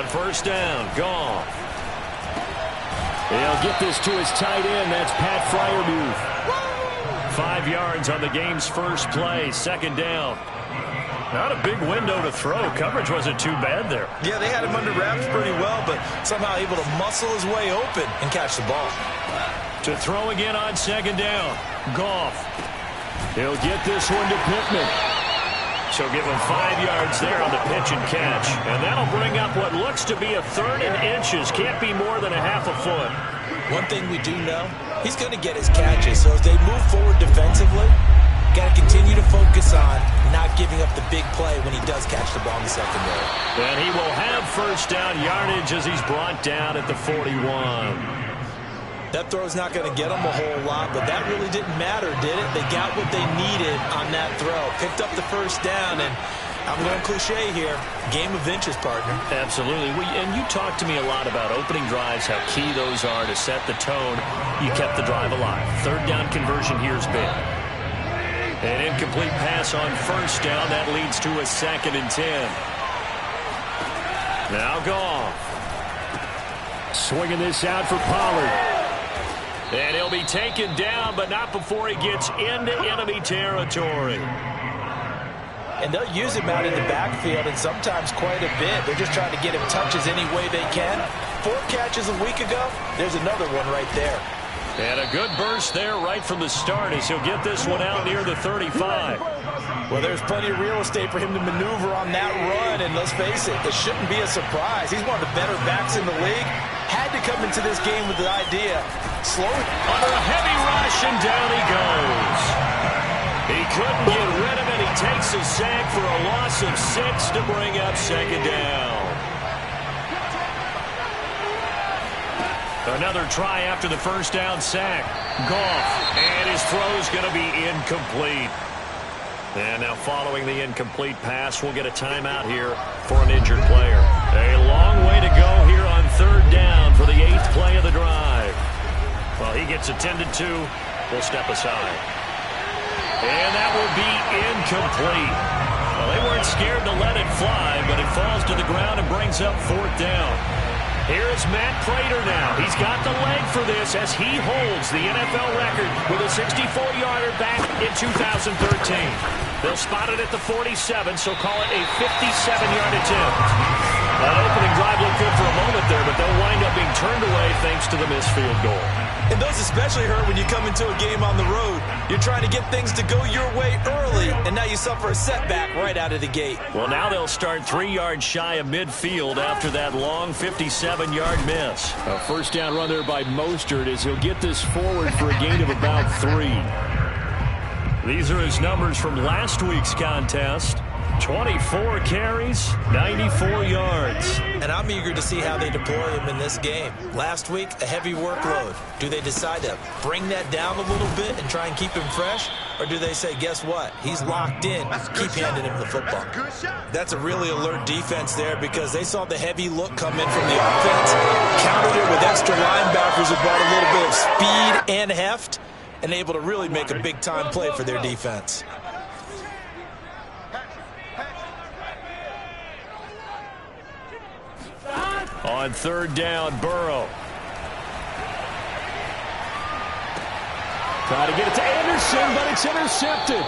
On first down, Goff. He'll get this to his tight end. That's Pat Freiermuth. 5 yards on the game's first play. Second down. Not a big window to throw. Coverage wasn't too bad there. Yeah, they had him under wraps pretty well, but somehow able to muscle his way open and catch the ball. To throw again on second down. Goff. He'll get this one to Pittman. So give him 5 yards there on the pitch and catch. And that'll bring up what looks to be a third and inches. Can't be more than a half a foot. One thing we do know, he's going to get his catches. So as they move forward defensively, got to continue to focus on not giving up the big play when he does catch the ball in the secondary. And he will have first down yardage as he's brought down at the 41. That throw's not going to get them a whole lot, but that really didn't matter, did it? They got what they needed on that throw. Picked up the first down, and I'm going cliche here. Game of inches, partner. Absolutely. And you talked to me a lot about opening drives, how key those are to set the tone. You kept the drive alive. Third down conversion here's big. An incomplete pass on first down. That leads to a 2nd and 10. Now Goff. Swinging this out for Pollard. And he'll be taken down, but not before he gets into enemy territory. And they'll use him out in the backfield, and sometimes quite a bit. They're just trying to get him touches any way they can. 4 catches a week ago. There's another one right there. And a good burst there right from the start as he'll get this one out near the 35. Well, there's plenty of real estate for him to maneuver on that run, and let's face it, it shouldn't be a surprise. He's one of the better backs in the league. Had to come into this game with the idea. Slow under a heavy rush, and down he goes. He couldn't get rid of it. He takes a sack for a loss of 6 to bring up second down. Another try after the first down sack. Goff, and his throw's going to be incomplete. And now following the incomplete pass, we'll get a timeout here for an injured player. A long way to go here on third down for the 8th play of the drive. Well, he gets attended to. We'll step aside. And that will be incomplete. Well, they weren't scared to let it fly, but it falls to the ground and brings up 4th down. Here's Matt Prater now. He's got the leg for this as he holds the NFL record with a 64-yarder back in 2013. They'll spot it at the 47, so call it a 57-yard attempt. That opening drive looked good for a moment there, but they'll wind up being turned away thanks to the missed field goal. And those especially hurt when you come into a game on the road. You're trying to get things to go your way early, and now you suffer a setback right out of the gate. Well, now they'll start 3 yards shy of midfield after that long 57-yard miss. A first down run there by Mostert as he'll get this forward for a gain of about 3. These are his numbers from last week's contest. 24 carries, 94 yards. And I'm eager to see how they deploy him in this game. Last week, a heavy workload. Do they decide to bring that down a little bit and try and keep him fresh? Or do they say, guess what? He's locked in. Keep handing him the football. That's a really alert defense there because they saw the heavy look come in from the offense, countered it with extra linebackers who brought a little bit of speed and heft, and able to really make a big-time play for their defense. On third down, Burrow. Try to get it to Anderson, but it's intercepted.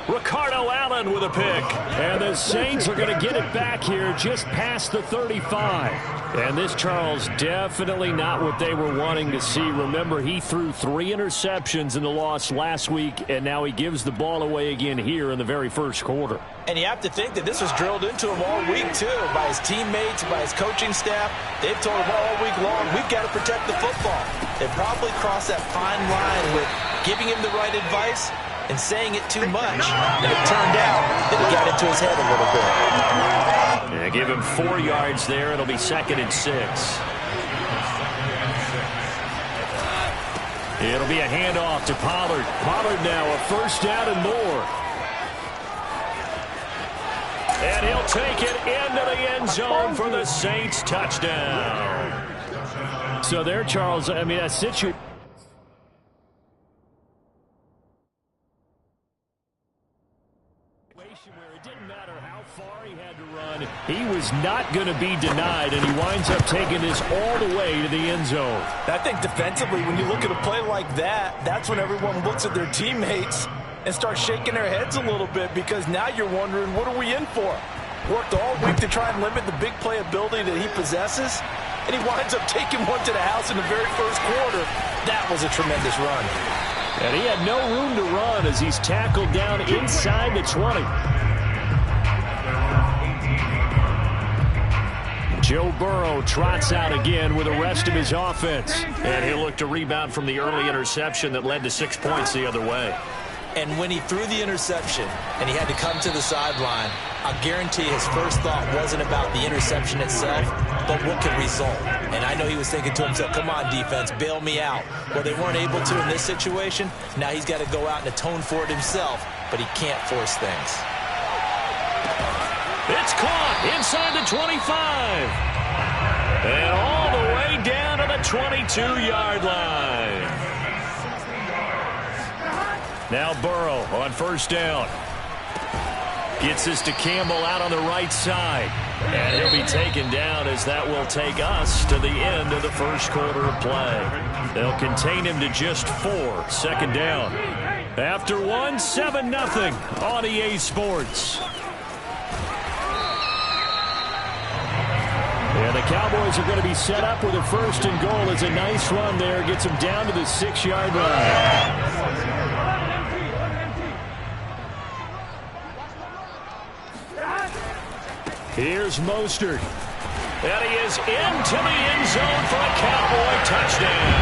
Ricardo Allen with a pick. And the Saints are going to get it back here just past the 35. And this, Charles, definitely not what they were wanting to see. Remember, he threw 3 interceptions in the loss last week, and now he gives the ball away again here in the very first quarter. And you have to think that this was drilled into him all week, too, by his teammates, by his coaching staff. They've told him all week long, we've got to protect the football. They probably crossed that fine line with giving him the right advice and saying it too much. And it turned out that it got into his head a little bit. Yeah, give him 4 yards there. It'll be 2nd and 6. It'll be a handoff to Pollard. Pollard now a first down and more. And he'll take it into the end zone for the Saints touchdown. So there, Charles, I mean, a situation where it didn't matter how far he had to run. He was not going to be denied, and he winds up taking this all the way to the end zone. I think defensively, when you look at a play like that, that's when everyone looks at their teammates and starts shaking their heads a little bit, because now you're wondering, what are we in for? Worked all week to try and limit the big play ability that he possesses, and he winds up taking one to the house in the very first quarter. That was a tremendous run. And he had no room to run as he's tackled down inside the 20. Joe Burrow trots out again with the rest of his offense. And he'll look to rebound from the early interception that led to 6 points the other way. And when he threw the interception and he had to come to the sideline, I guarantee his first thought wasn't about the interception itself, but what could result. And I know he was thinking to himself, come on, defense, bail me out. Well, they weren't able to in this situation. Now he's got to go out and atone for it himself, but he can't force things. It's caught inside the 25. And all the way down to the 22-yard line. Now Burrow on first down. Gets this to Campbell out on the right side. And he'll be taken down as that will take us to the end of the first quarter of play. They'll contain him to just 4. Second down. After 1, 7-0 on EA Sports. And the Cowboys are going to be set up with a first and goal. As a nice run there. Gets them down to the 6-yard line. Here's Mostert. And he is into the end zone for a Cowboy touchdown.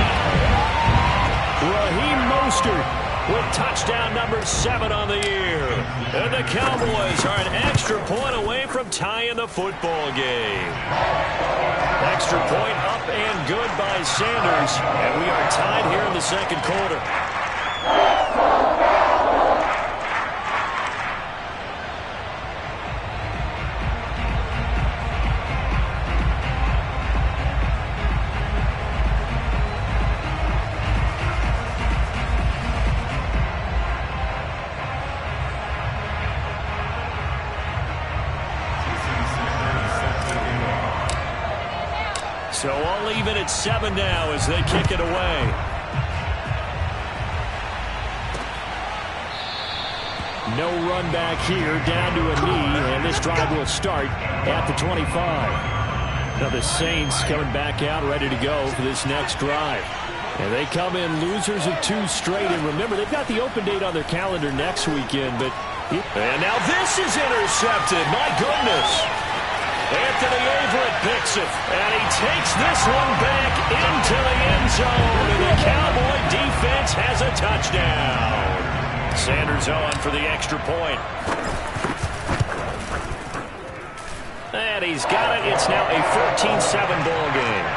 Raheem Mostert with touchdown number 7 on the year. And the Cowboys are an extra point away from tying the football game. Extra point up and good by Sanders. And we are tied here in the second quarter. So all even at 7 now as they kick it away. No run back here, down to a knee, and this drive will start at the 25. Now the Saints coming back out, ready to go for this next drive. And they come in losers of 2 straight. And remember, they've got the open date on their calendar next weekend. And now this is intercepted. My goodness. Anthony Averett picks it, and he takes this one back into the end zone, and the Cowboy defense has a touchdown. Sanders on for the extra point. And he's got it. It's now a 14-7 ball game.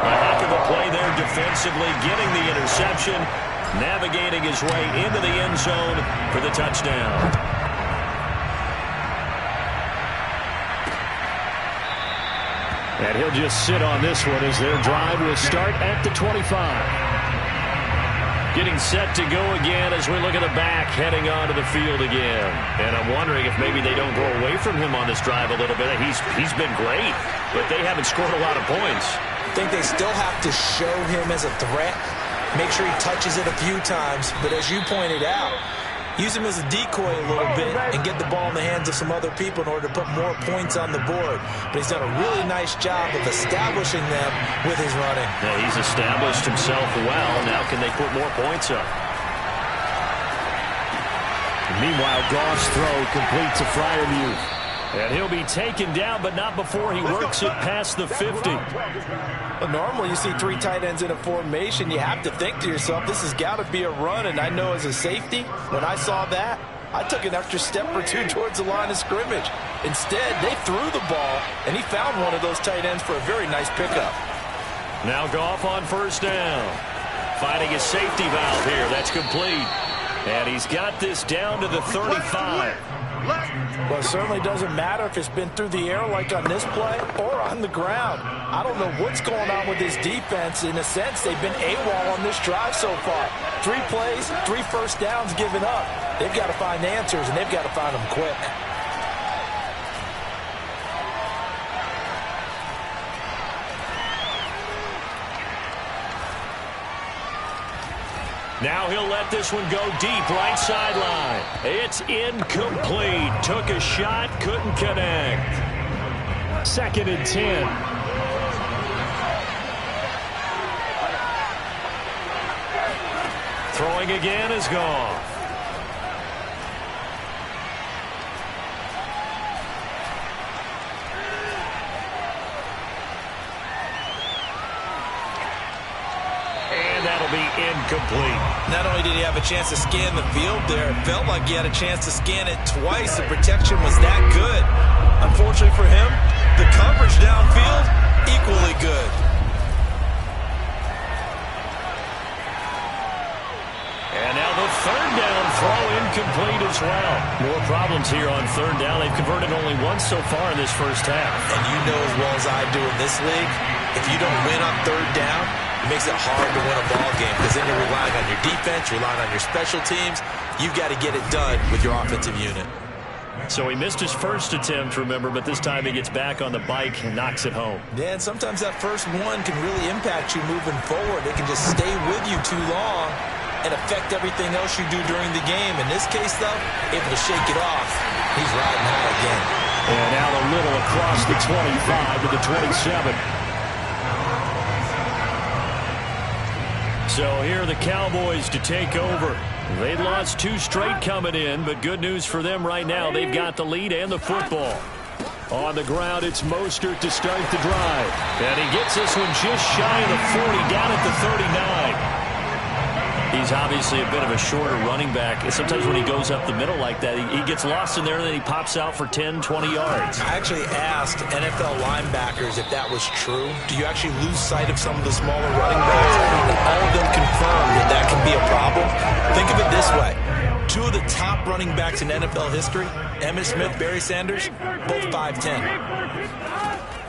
A heck of a play there defensively, getting the interception, navigating his way into the end zone for the touchdown. And he'll just sit on this one as their drive will start at the 25. Getting set to go again as we look at the back heading onto the field again. And I'm wondering if maybe they don't go away from him on this drive a little bit. He's been great, but they haven't scored a lot of points. I think they still have to show him as a threat. Make sure he touches it a few times. But as you pointed out, use him as a decoy a little bit and get the ball in the hands of some other people in order to put more points on the board. But he's done a really nice job of establishing them with his running. Yeah, he's established himself well. Now can they put more points up? Meanwhile, Goff's throw completes a Freiermuth. And he'll be taken down, but not before he works it past the 50. Well, normally you see 3 tight ends in a formation. You have to think to yourself, this has got to be a run. And I know as a safety, when I saw that, I took an extra step or 2 towards the line of scrimmage. Instead, they threw the ball, and he found one of those tight ends for a very nice pickup. Now Goff on first down. Finding his safety valve here. That's complete. And he's got this down to the 35. Well, it certainly doesn't matter if it's been through the air like on this play or on the ground. I don't know what's going on with this defense. In a sense, they've been AWOL on this drive so far. 3 plays, 3 first downs given up. They've got to find answers, and they've got to find them quick. Now he'll let this one go deep, right sideline. It's incomplete. Took a shot, couldn't connect. 2nd and 10. Throwing again is gone. That'll be incomplete. Not only did he have a chance to scan the field there, it felt like he had a chance to scan it twice. The protection was that good. Unfortunately for him, the coverage downfield, equally good. And now the 3rd down throw incomplete as well. More problems here on 3rd down. They've converted only once so far in this first half. And you know as well as I do in this league, if you don't win on 3rd down, it makes it hard to win a ball game because then you're relying on your defense, you're relying on your special teams. You've got to get it done with your offensive unit. So he missed his first attempt, remember, but this time he gets back on the bike and knocks it home. Yeah, and sometimes that first one can really impact you moving forward. It can just stay with you too long and affect everything else you do during the game. In this case, though, able to shake it off. He's riding high again. And now a little across the 25 to the 27. So here are the Cowboys to take over. They'd lost 2 straight coming in, but good news for them right now. They've got the lead and the football. On the ground, it's Mostert to start the drive. And he gets this one just shy of the 40, down at the 39. He's obviously a bit of a shorter running back. Sometimes when he goes up the middle like that, he gets lost in there, and then he pops out for 10, 20 yards. I actually asked NFL linebackers if that was true. Do you actually lose sight of some of the smaller running backs? And all of them confirmed that that can be a problem. Think of it this way. 2 of the top running backs in NFL history, Emmitt Smith, Barry Sanders, both 5'10".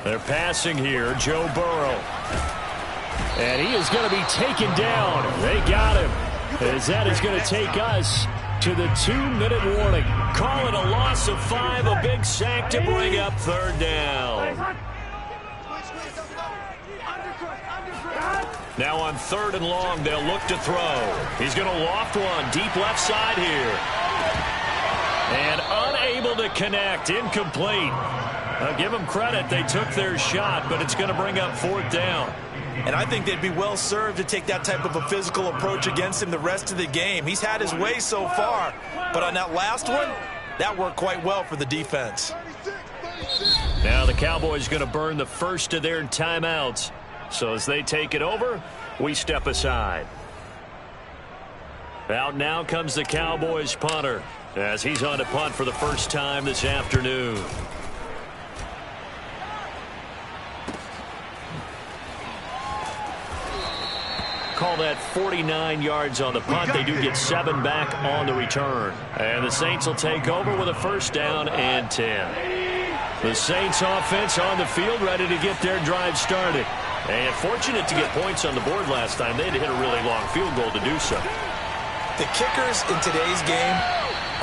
They're passing here, Joe Burrow. And he is going to be taken down. They got him. As that is going to take us to the 2-minute warning. Call it a loss of 5, a big sack to bring up 3rd down. Now on 3rd and long, they'll look to throw. He's going to loft one, deep left side here. And unable to connect, incomplete. I'll give them credit, they took their shot, but it's going to bring up 4th down. And I think they'd be well served to take that type of a physical approach against him the rest of the game. He's had his way so far, but on that last one, that worked quite well for the defense. Now the Cowboys going to burn the first of their timeouts. So as they take it over, we step aside. Out now comes the Cowboys punter as he's on to punt for the first time this afternoon. Call that 49 yards on the punt. They do get 7 back on the return. And the Saints will take over with a 1st down and 10. The Saints offense on the field, ready to get their drive started. And fortunate to get points on the board last time. They had to hit a really long field goal to do so. The kickers in today's game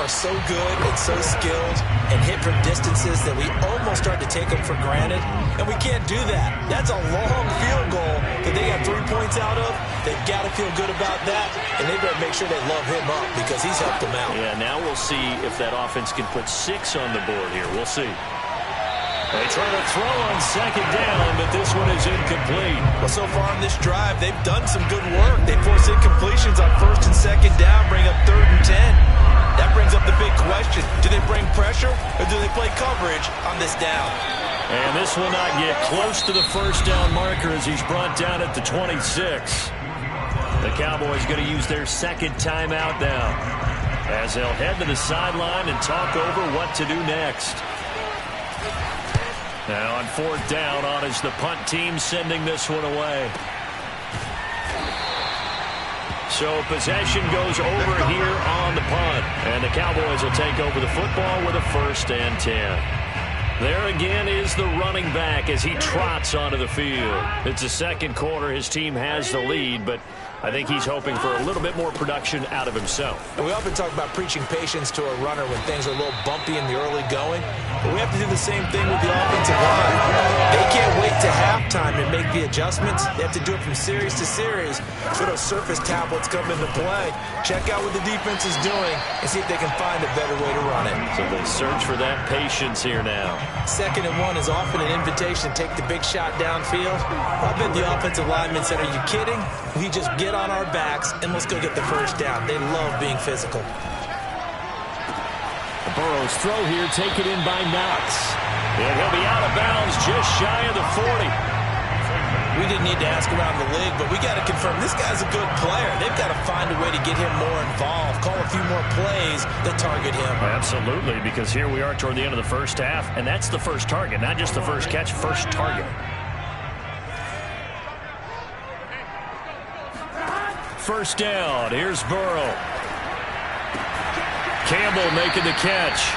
are so good and so skilled and hit from distances that we almost start to take them for granted. And we can't do that. That's a long field goal that they got 3 points out of. They've got to feel good about that, and they better make sure they love him up because he's helped them out. Yeah, now we'll see if that offense can put 6 on the board here. We'll see. They try to throw on 2nd down, but this one is incomplete. Well, so far in this drive, they've done some good work. They force incompletions on 1st and 2nd down, bring up 3rd and 10. That brings up the big question. Do they bring pressure or do they play coverage on this down? And this will not get close to the 1st down marker as he's brought down at the 26. The Cowboys going to use their 2nd timeout now as they'll head to the sideline and talk over what to do next. Now on 4th down, on is the punt team sending this one away. So possession goes over here on the punt. And the Cowboys will take over the football with a 1st and 10. There again is the running back as he trots onto the field. It's the second quarter. His team has the lead, but I think he's hoping for a little bit more production out of himself. And we often talk about preaching patience to a runner when things are a little bumpy in the early going. But we have to do the same thing with the offensive line. They can't wait to halftime to make the adjustments. They have to do it from series to series. So those surface tablets come into play. Check out what the defense is doing and see if they can find a better way to run it. So they search for that patience here now. 2nd and 1 is often an invitation to take the big shot downfield. I bet the offensive lineman said, "Are you kidding? We just get on our backs and let's go get the first down." They love being physical. Burrow's throw here taken in by Knox. And he'll be out of bounds just shy of the 40. We didn't need to ask around the league, but we got to confirm this guy's a good player. They've got to find a way to get him more involved, call a few more plays that target him. Absolutely, because here we are toward the end of the first half, and that's the first target, not just the first catch, first target. First down, here's Burrow. Campbell making the catch.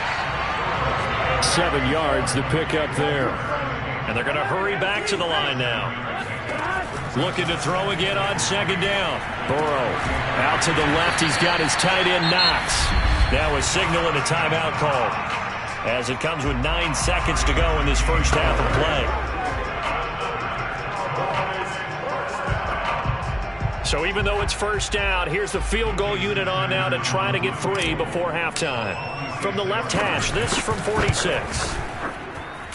7 yards the pick up there. And they're going to hurry back to the line now. Looking to throw again on 2nd down. Burrow out to the left. He's got his tight end Knox. Now a signal and a timeout call as it comes with 9 seconds to go in this first half of play. So even though it's first down, here's the field goal unit on now to try to get 3 before halftime. From the left hash, this from 46.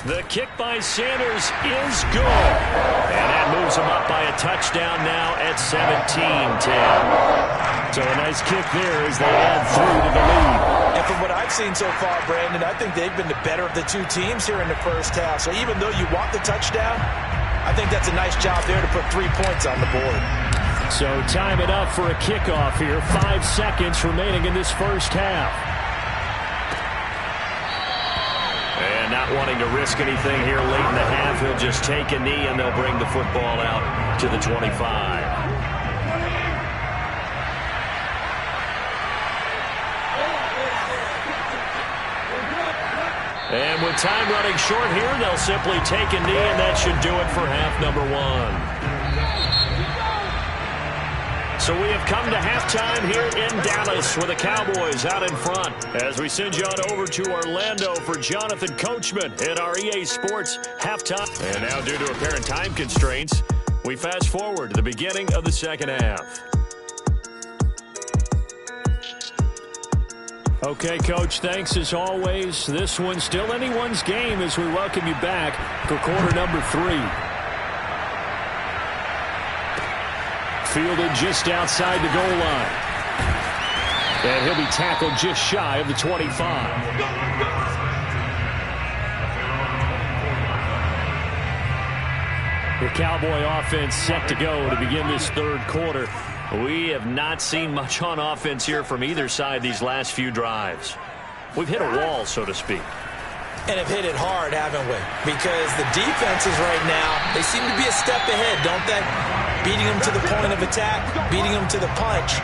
The kick by Sanders is good. And that moves him up by a touchdown now at 17-10. So a nice kick there as they add 3 to the lead. And from what I've seen so far, Brandon, I think they've been the better of the two teams here in the first half. So even though you want the touchdown, I think that's a nice job there to put 3 points on the board. So time it up for a kickoff here. 5 seconds remaining in this first half. And not wanting to risk anything here late in the half, he'll just take a knee and they'll bring the football out to the 25. And with time running short here, they'll simply take a knee, and that should do it for half number 1. So we have come to halftime here in Dallas with the Cowboys out in front. As we send you on over to Orlando for Jonathan Coachman at our EA Sports halftime. And now due to apparent time constraints, we fast forward to the beginning of the second half. Okay, Coach, thanks as always. This one's still anyone's game as we welcome you back for quarter number 3. Fielded just outside the goal line. And he'll be tackled just shy of the 25. The Cowboy offense set to go to begin this third quarter. We have not seen much on offense here from either side these last few drives. We've hit a wall, so to speak. And have hit it hard, haven't we? Because the defenses right now, they seem to be a step ahead, don't they? Beating them to the point of attack, beating them to the punch.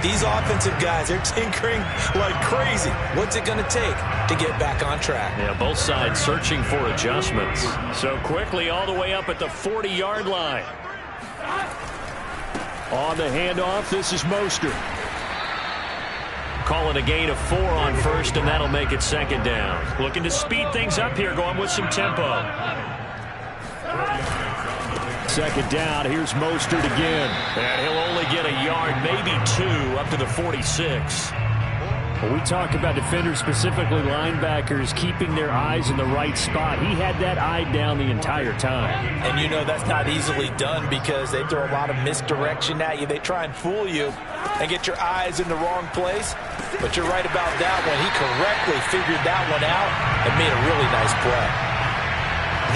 These offensive guys, they're tinkering like crazy. What's it going to take to get back on track? Yeah, both sides searching for adjustments. So quickly all the way up at the 40-yard line. On the handoff, this is Mostert. Calling a gain of 4 on first, and that'll make it 2nd down. Looking to speed things up here, going with some tempo. 2nd down, here's Mostert again. And he'll only get a yard, maybe 2, up to the 46. When we talk about defenders, specifically linebackers, keeping their eyes in the right spot, he had that eye down the entire time. And you know that's not easily done because they throw a lot of misdirection at you. They try and fool you and get your eyes in the wrong place. But you're right about that one. He correctly figured that one out and made a really nice play.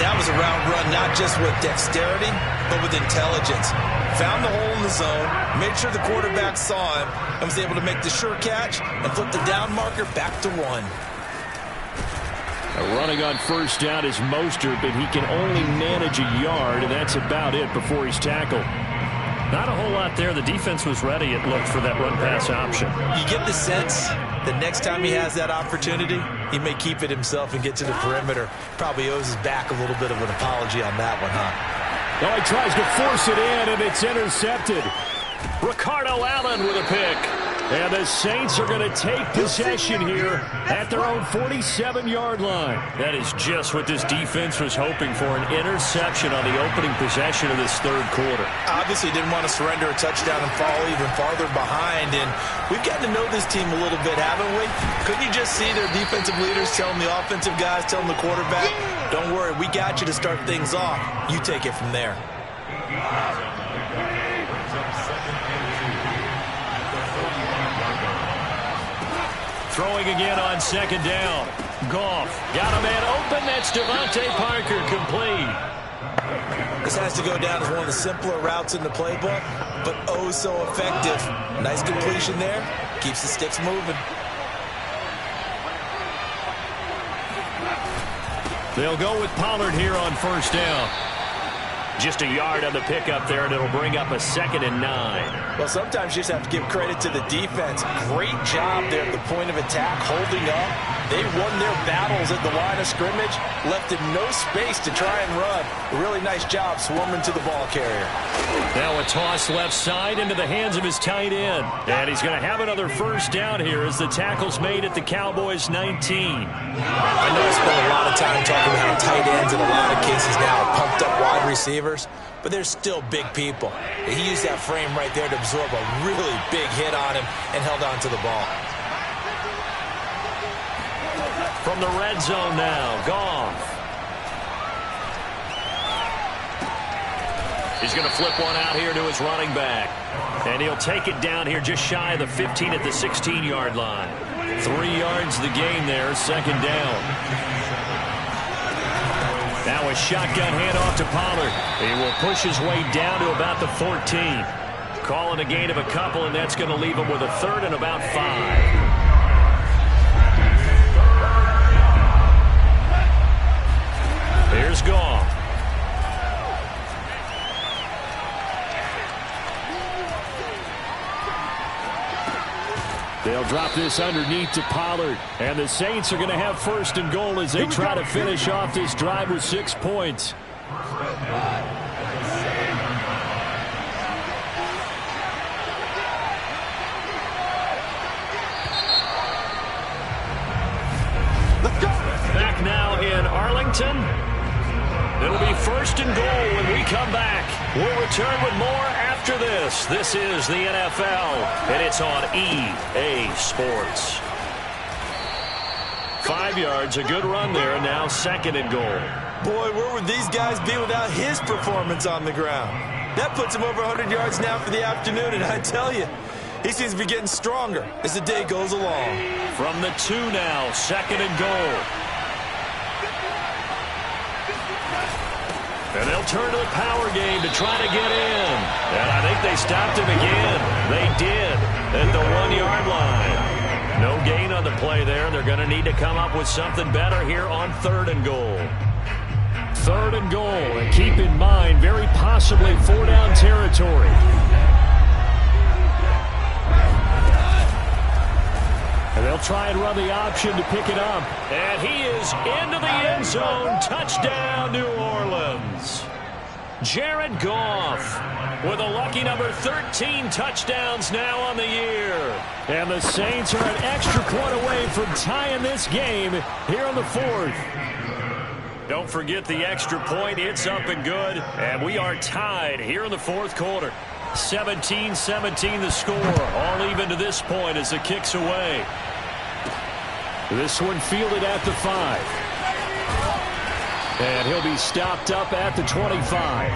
That was a route run not just with dexterity, but with intelligence. Found the hole in the zone, made sure the quarterback saw him, and was able to make the sure catch and flip the down marker back to 1. Running on first down is Mostert, but he can only manage a yard, and that's about it before he's tackled. Not a whole lot there. The defense was ready, it looked, for that run-pass option. You get the sense that next time he has that opportunity, He may keep it himself and get to the perimeter. Probably owes his back a little bit of an apology on that one, huh? Oh, he tries to force it in, and it's intercepted. Ricardo Allen with a pick. And the Saints are going to take possession here at their own 47-yard line. That is just what this defense was hoping for, an interception on the opening possession of this third quarter. Obviously didn't want to surrender a touchdown and fall even farther behind. And we've gotten to know this team a little bit, haven't we? Couldn't you just see their defensive leaders telling the offensive guys, telling the quarterback, don't worry, we got you to start things off. You take it from there. Throwing again on second down. Goff got a man open. That's Devontae Parker, complete. This has to go down as one of the simpler routes in the playbook, but oh so effective. Nice completion there. Keeps the sticks moving. They'll go with Pollard here on first down. Just a yard on the pickup there, and it'll bring up a 2nd and 9. Well, sometimes you just have to give credit to the defense. Great job there at the point of attack, holding up. They won their battles at the line of scrimmage, left him no space to try and run. A really nice job swarming to the ball carrier. Now a toss left side into the hands of his tight end. And he's going to have another first down here as the tackle's made at the Cowboys' 19. I know I spent a lot of time talking about how tight ends in a lot of cases now are pumped up wide receivers, but they're still big people. He used that frame right there to absorb a really big hit on him and held on to the ball. From the red zone now, Goff. He's going to flip one out here to his running back. And he'll take it down here just shy of the 15 at the 16-yard line. 3 yards the gain there, second down. Now a shotgun handoff to Pollard. He will push his way down to about the 14. Calling a gain of a couple, and that's going to leave him with a 3rd and about 5. Here's Goff. They'll drop this underneath to Pollard. And the Saints are going to have 1st and goal as they try to finish off this drive with 6 points. Back now in Arlington. It'll be 1st and goal when we come back. We'll return with more after this. This is the NFL, and it's on EA Sports. 5 yards, a good run there, and now 2nd and goal. Boy, where would these guys be without his performance on the ground? That puts him over 100 yards now for the afternoon, and I tell you, he seems to be getting stronger as the day goes along. From the 2 now, 2nd and goal. And they'll turn to the power game to try to get in. And I think they stopped him again. They did at the 1-yard line. No gain on the play there. They're going to need to come up with something better here on 3rd and goal. 3rd and goal. And keep in mind, very possibly 4-down territory. And they'll try and run the option to pick it up. And he is into the end zone. Touchdown, New Orleans. Jared Goff with a lucky number 13 touchdowns now on the year. And the Saints are an extra point away from tying this game here on the 4th. Don't forget the extra point. It's up and good. And we are tied here in the 4th quarter. 17-17 the score. All even to this point as the kick's away. This one fielded at the 5. And he'll be stopped up at the 25.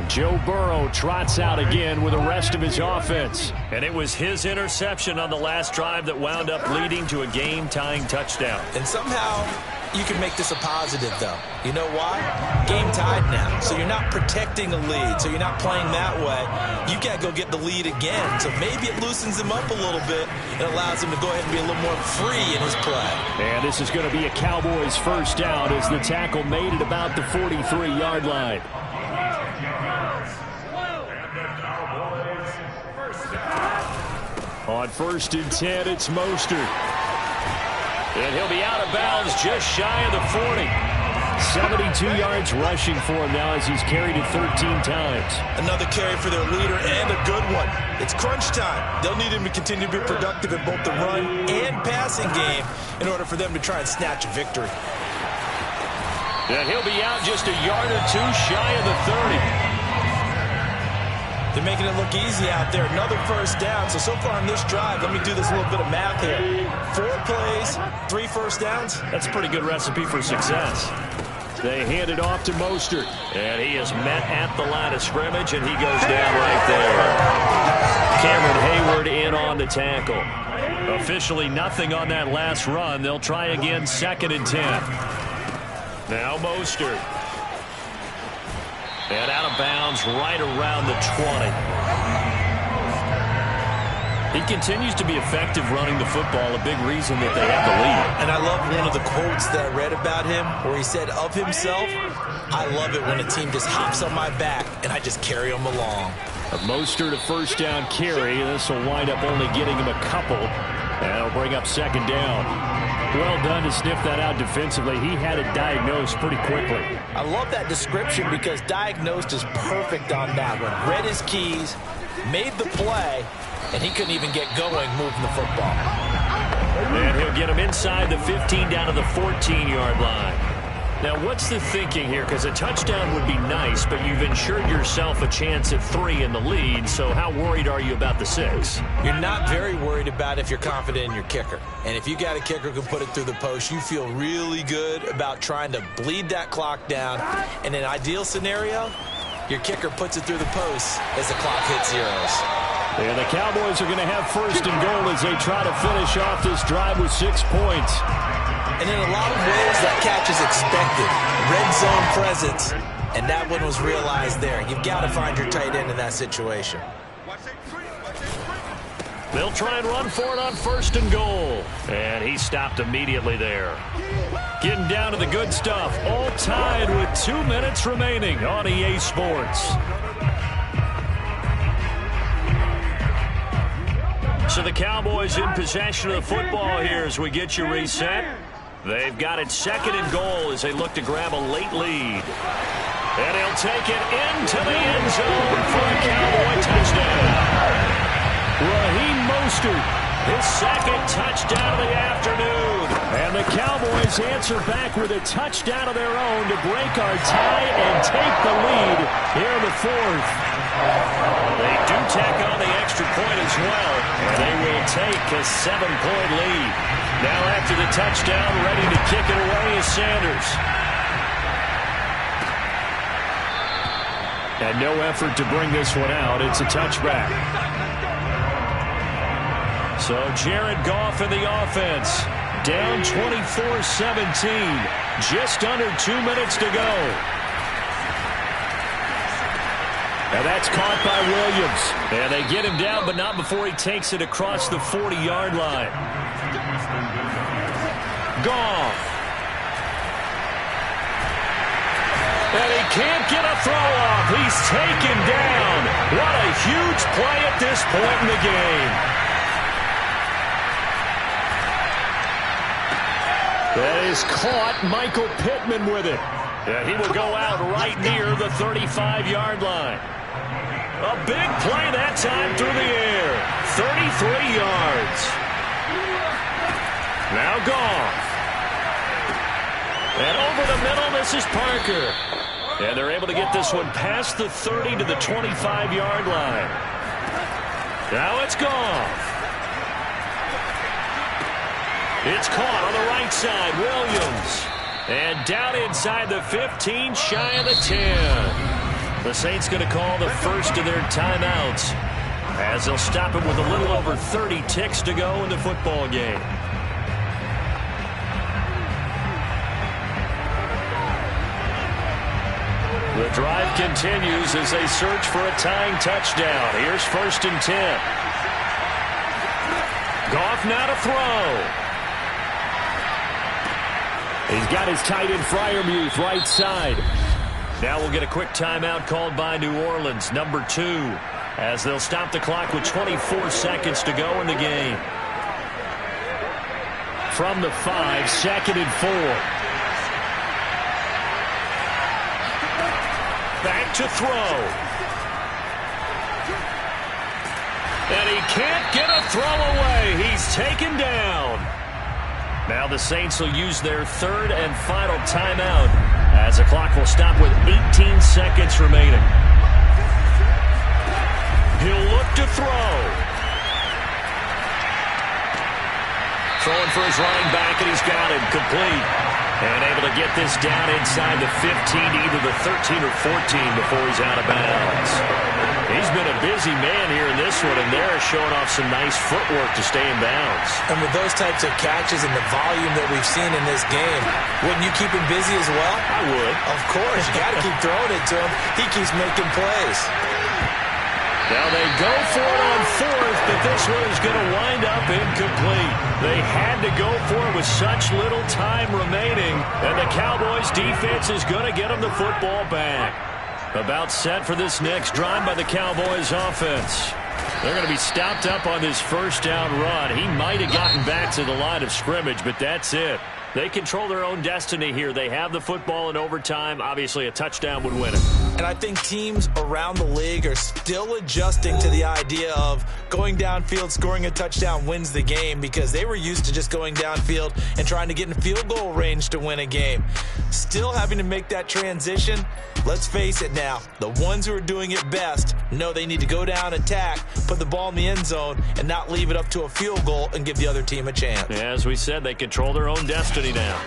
Joe Burrow trots out again with the rest of his offense. And it was his interception on the last drive that wound up leading to a game-tying touchdown. And somehow you can make this a positive, though. You know why? Game tied now. So you're not protecting a lead. So you're not playing that way. You got to go get the lead again. So maybe it loosens him up a little bit and allows him to go ahead and be a little more free in his play. And this is going to be a Cowboys first down as the tackle made it about the 43-yard line. On 1st and 10, it's Mostert. And he'll be out of bounds just shy of the 40. 72 yards rushing for him now as he's carried it 13 times. Another carry for their leader and a good one. It's crunch time. They'll need him to continue to be productive in both the run and passing game in order for them to try and snatch a victory. And he'll be out just a yard or two shy of the 30. They're making it look easy out there. Another first down. So far on this drive, let me do this little bit of math here. 4 plays, 3 first downs. That's a pretty good recipe for success. They hand it off to Mostert. And he is met at the line of scrimmage, and he goes down right there. Cameron Hayward in on the tackle. Officially nothing on that last run. They'll try again 2nd and 10. Now Mostert. And out of bounds right around the 20. He continues to be effective running the football, a big reason that they have the lead. And I love one of the quotes that I read about him where he said of himself, I love it when a team just hops on my back and I just carry them along. A Mostert a first down carry. This will wind up only getting him a couple. And it'll bring up 2nd down. Well done to sniff that out defensively. He had it diagnosed pretty quickly. I love that description because diagnosed is perfect on that one. Read his keys, made the play, and he couldn't even get going moving the football. And he'll get him inside the 15 down to the 14-yard line. Now, what's the thinking here? Because a touchdown would be nice, but you've ensured yourself a chance at 3 in the lead, so how worried are you about the 6? You're not very worried about if you're confident in your kicker. And if you got a kicker who can put it through the post, you feel really good about trying to bleed that clock down. In an ideal scenario, your kicker puts it through the post as the clock hits zeros. And the Cowboys are going to have 1st and goal as they try to finish off this drive with 6 points. And in a lot of ways, that catch is expected. Red zone presence, and that one was realized there. You've got to find your tight end in that situation. They'll try and run for it on 1st and goal. And he stopped immediately there. Getting down to the good stuff. All tied with 2 minutes remaining on EA Sports. So the Cowboys in possession of the football here as we get you reset. They've got it 2nd and goal as they look to grab a late lead. And he'll take it into the end zone for a Cowboy touchdown. Raheem Mostert, his 2nd touchdown of the afternoon. And the Cowboys answer back with a touchdown of their own to break our tie and take the lead here in the 4th. They do tack on the extra point as well, and they will take a 7-point lead. Now after the touchdown, ready to kick it away is Sanders. And no effort to bring this one out. It's a touchback. So Jared Goff in the offense. Down 24-17. Just under 2 minutes to go. And that's caught by Williams. And they get him down, but not before he takes it across the 40-yard line. Goff. And he can't get a throw off. He's taken down. What a huge play at this point in the game. That is caught. Michael Pittman with it. And he will go out right near the 35-yard line. A big play that time through the air. 33 yards. Now Goff. And over the middle, this is Parker. And they're able to get this one past the 30 to the 25-yard line. Now it's Goff. It's caught on the right side. Williams. And down inside the 15, shy of the 10. The Saints going to call the first of their timeouts as they'll stop it with a little over 30 ticks to go in the football game. The drive continues as they search for a tying touchdown. Here's 1st and 10. Goff now to throw. He's got his tight end Freiermuth right side. Now we'll get a quick timeout called by New Orleans, number 2. as they'll stop the clock with 24 seconds to go in the game. From the 5, 2nd and 4. Back to throw. And he can't get a throw away. He's taken down. Now the Saints will use their 3rd and final timeout as the clock will stop with 18 seconds remaining. He'll look to throw. Throwing for his running back, and he's got him complete. And able to get this down inside the 15 to either the 13 or 14 before he's out of bounds. He's been a busy man here in this one, and they're showing off some nice footwork to stay in bounds. And with those types of catches and the volume that we've seen in this game, wouldn't you keep him busy as well? I would. Of course. You got to keep throwing it to him. He keeps making plays. Now they go for it on 4th, but this one is going to wind up incomplete. They had to go for it with such little time remaining, and the Cowboys' defense is going to get them the football back. About set for this next drive by the Cowboys' offense. They're going to be stopped up on this 1st down run. He might have gotten back to the line of scrimmage, but that's it. They control their own destiny here. They have the football in overtime. Obviously, a touchdown would win it. And I think teams around the league are still adjusting to the idea of going downfield, scoring a touchdown wins the game, because they were used to just going downfield and trying to get in field goal range to win a game. Still having to make that transition. Let's face it now, the ones who are doing it best know they need to go down, attack, put the ball in the end zone, and not leave it up to a field goal and give the other team a chance. As we said, they control their own destiny now.